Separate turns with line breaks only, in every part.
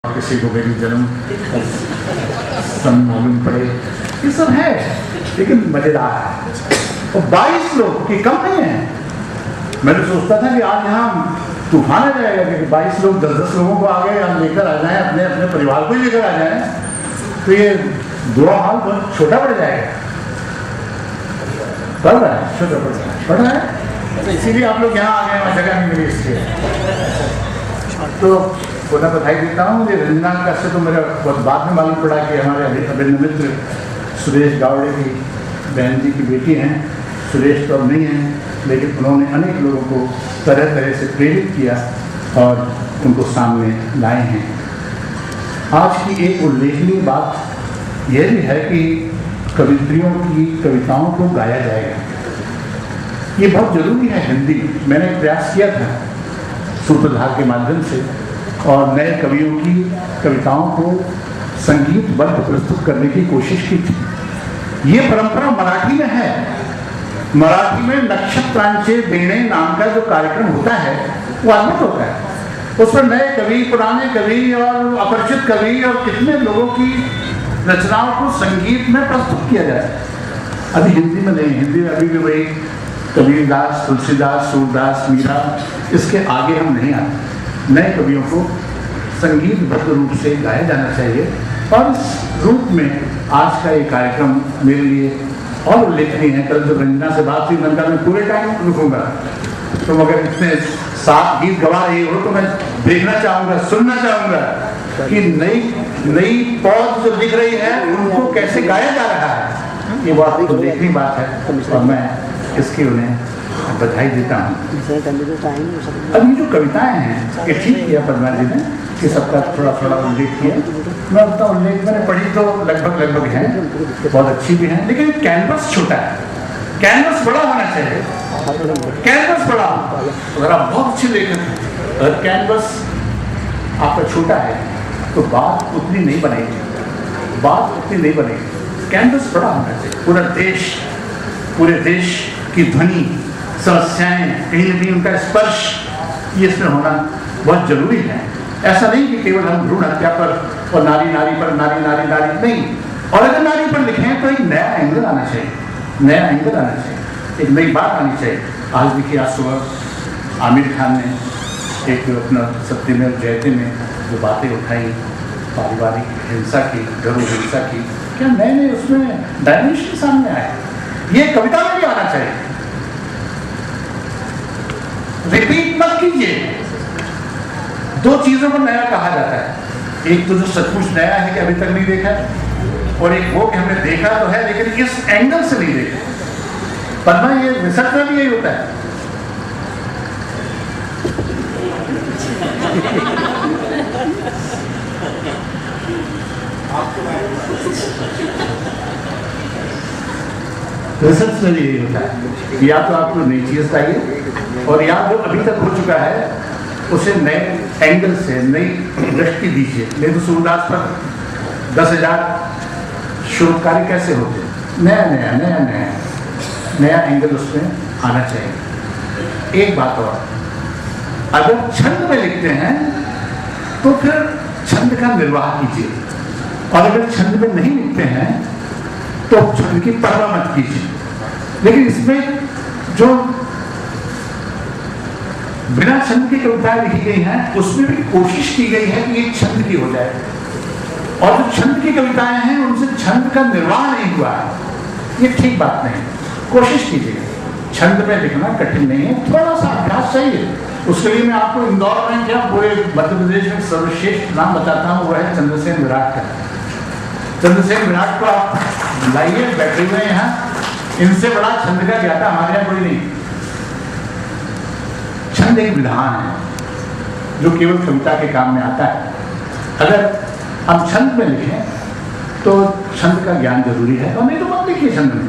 किसी को मेरी जन्म सन मालूम पड़े, ये सब है लेकिन मजेदार है। और 22 लोग की कम नहीं है। मैं तो सोचता था कि आज यहाँ तूफान आ जाएगा कि 22 लोग 10-10 लोगों को आगे यहाँ लेकर आ जाए, अपने अपने परिवार को ही लेकर आ जाए, तो ये बुरा हाल बहुत छोटा पड़ जाएगा। बढ़ रहा है, छोटा पड़ रहा है, तो इसीलिए आप लोग यहाँ आ गए, वहाँ जगह नहीं मिली इसलिए। तो उन्हें बधाई देता हूँ। मुझे रंजना का से तो मेरा बहुत बाद में मालूम पड़ा कि हमारे अभिन्न मित्र सुरेश गावड़े की बहन जी की बेटी हैं। सुरेश तो अब नहीं हैं, लेकिन उन्होंने अनेक लोगों को तरह तरह से प्रेरित किया और उनको सामने लाए हैं। आज की एक उल्लेखनीय बात यह भी है कि कवित्रियों की कविताओं को गाया जाएगा। ये बहुत जरूरी है हिंदी में। मैंने प्रयास किया था सूत्रधार के माध्यम से और नए कवियों की कविताओं को संगीतबद्ध प्रस्तुत करने की कोशिश की थी। ये परंपरा मराठी में है। मराठी में नक्षत्रांचे देणे नाम का जो कार्यक्रम होता है वो अद्भुत होता है। उस पर नए कवि, पुराने कवि और अपरिचित कवि और कितने लोगों की रचनाओं को संगीत में प्रस्तुत किया जाए। अभी हिंदी में नहीं, हिंदी में अभी भी वही कबीरदास, तुलसीदास, सूरदास, मीरा, इसके आगे हम नहीं आते। नए कवियों को संगीतबद्ध रूप से गाया जाना चाहिए और इस रूप में आज का ये कार्यक्रम मेरे लिए और उल्लेखनीय है। कल जब रंजना से बात हुई, मैंने कहा मैं पूरे टाइम रुकूंगा, तो मगर इतने 7 गीत गवा रही हो तो मैं देखना चाहूँगा, सुनना चाहूँगा कि नई पौध जो दिख रही है उनको कैसे गाया जा रहा है। ये बहुत उल्लेखनीय बात है और मैं इसकी उन्हें बधाई देता हूँ। अब ये जो कविताएं हैं ये ठीक किया पद्मा जी ने कि सबका थोड़ा थोड़ा उल्लेख किया। मैं उतना उल्लेख मैंने पढ़ी तो लगभग है, बहुत अच्छी भी है, लेकिन कैनवस छोटा है। कैनवस बड़ा होना चाहिए। कैनवस बड़ा, अगर आप बहुत अच्छे लेखक हैं, अगर कैनवस आपका छोटा है तो बात उतनी नहीं बनेगी। कैनवस बड़ा होना चाहिए। पूरे देश की ध्वनि, समस्याएं, कहीं न कहीं उनका स्पर्श ये इसमें होना बहुत जरूरी है। ऐसा नहीं कि केवल हम भ्रूण हत्या पर और नारी पर नहीं। और अगर नारी पर लिखें तो एक नया एंगल आना चाहिए, एक नई बात आनी चाहिए। आज देखिए, आज सुबह आमिर खान ने एक अपना सत्यमेव जयते में जो बातें उठाई पारिवारिक हिंसा की, घरेलू हिंसा की, क्या नए उसमें डायमेंशन सामने आए। ये कविता में भी आना चाहिए। रिपीट मत कीजिए। 2 चीजों को नया कहा जाता है। एक तो जो सचमुच नया है कि अभी तक नहीं देखा, और एक वो कि हमने देखा तो है लेकिन इस एंगल से नहीं देखा। पद्मा, ये रिसर्च में भी यही होता है। रिसर्च में यही होता है। या तो आपको नई चीज चाहिए और या जो अभी तक हो चुका है उसे नए एंगल से नई दृष्टि दीजिए। नहीं तो सूरदास पर 10,000 शोध कार्य कैसे होते। नया एंगल उसमें आना चाहिए। एक बात और, अगर छंद में लिखते हैं तो फिर छंद का निर्वाह कीजिए, और अगर छंद में नहीं लिखते हैं तो छंद की परवाह मत कीजिए। लेकिन इसमें जो बिना छंद की कविताएं लिखी गई हैं उसमें भी कोशिश की गई है कि ये छंद की हो जाए, और जो छंद की कविताएं हैं उनसे छंद का निर्वाह नहीं हुआ है। ये ठीक बात नहीं। कोशिश कीजिए। छंद में लिखना कठिन नहीं है, थोड़ा सा अभ्यास चाहिए। उसके लिए मैं आपको इंदौर में क्या पूरे मध्य प्रदेश में सर्वश्रेष्ठ नाम बताता हूँ, वो है चंद्रसेन विराट का। चंद्रसेन विराट को आप लाइए, बैठे हुए यहाँ, इनसे बड़ा छंद का ज्ञाता हमारे यहाँ कोई नहीं। छंद एक विधान है जो केवल कविता के काम में आता है। अगर हम छंद में लिखें तो छंद का ज्ञान जरूरी है, और नहीं तो मत लिखिए छंद में।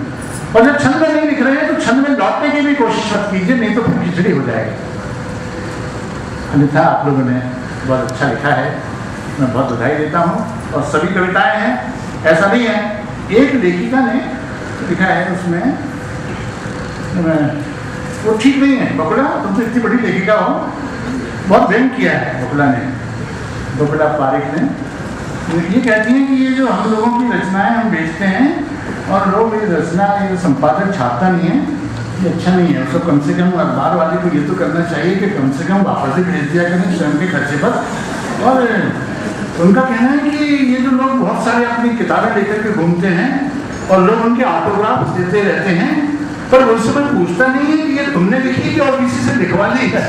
और जब छंद में नहीं लिख रहे हैं तो छंद में लौटने की भी कोशिश मत कीजिए, नहीं तो फिर खिचड़ी हो जाएगी। अन्यथा आप लोगों ने बहुत अच्छा लिखा है, मैं बहुत बधाई देता हूँ। और सभी कविताएं हैं, ऐसा नहीं है। एक लेखिका ने लिखा है उसमें, वो ठीक नहीं है। बकुला, तुम तो इतनी बड़ी लेखिका हो, बहुत व्यंग किया है बकुला ने। बबला पारिक ने, ये कहती हैं कि ये जो हम लोगों की रचनाएं हम बेचते हैं और लोग ये रचना ये संपादक छापता नहीं है, ये अच्छा नहीं है। उसको कम से कम अखबार वाले को ये तो करना चाहिए कि कम से कम वापस ही भेज दिया करें स्वयं के खर्चे पर। और उनका कहना है कि ये जो लोग बहुत सारे अपनी किताबें लेकर के घूमते हैं और लोग उनके ऑटोग्राफ देते रहते हैं, पर उनसे कोई पूछता नहीं है कि ये तुमने लिखी कि और किसी से लिखवा ली है।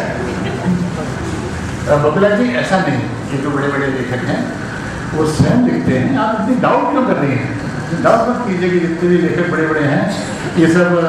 बबला जी ऐसा नहीं, ये जो बड़े बड़े लेखक हैं वो स्वयं लिखते हैं। आप इतनी डाउट क्यों कर रही हैं? डाउट मत कीजिए कि जितने भी लेखक बड़े बड़े हैं ये सब